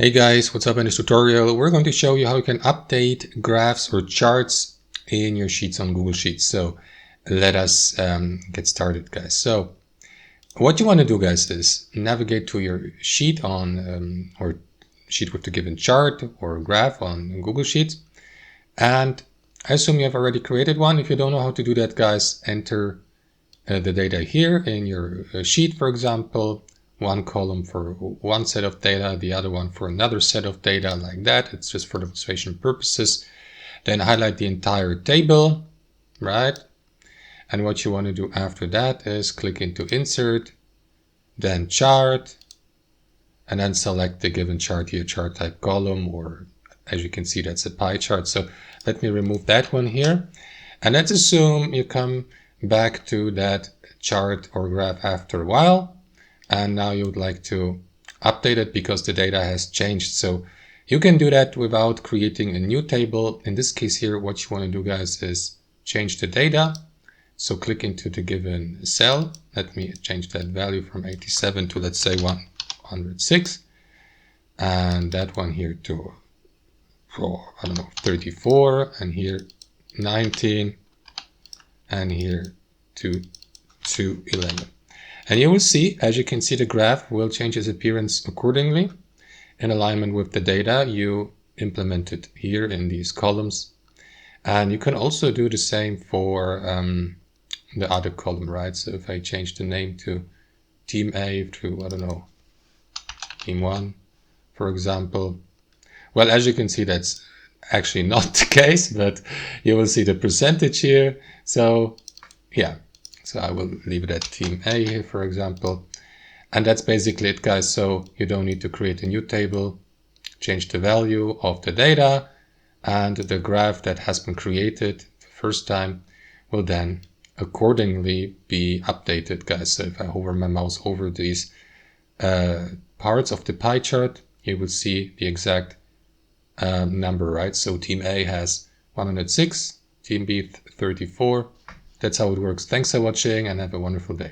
Hey guys, what's up? In this tutorial we're going to show you how you can update graphs or charts in your sheets on Google Sheets. So let us get started, guys. So what you want to do, guys, is navigate to your sheet on or sheet with the given chart or graph on Google Sheets, and I assume you have already created one. If you don't know how to do that, guys, enter the data here in your sheet, for example. One column for one set of data, the other one for another set of data, like that. It's just for demonstration purposes. Then highlight the entire table, right? And what you want to do after that is click into Insert, then Chart, and then select the given chart here, chart type column, or as you can see, that's a pie chart. So let me remove that one here. And let's assume you come back to that chart or graph after a while. And now you would like to update it because the data has changed. So you can do that without creating a new table. In this case here, what you want to do, guys, is change the data. So click into the given cell. Let me change that value from 87 to, let's say, 106. And that one here to, I don't know, 34. And here 19. And here to 211. And you will see, as you can see, the graph will change its appearance accordingly in alignment with the data you implemented here in these columns. And you can also do the same for the other column, right? So if I change the name to Team A to, I don't know, Team 1, for example. Well, as you can see, that's actually not the case, but you will see the percentage here. So, yeah. So I will leave it at Team A here, for example. And that's basically it, guys. So you don't need to create a new table, change the value of the data, and the graph that has been created the first time will then accordingly be updated, guys. So if I hover my mouse over these parts of the pie chart, you will see the exact number, right? So Team A has 106, Team B 34. That's how it works. Thanks for watching and have a wonderful day.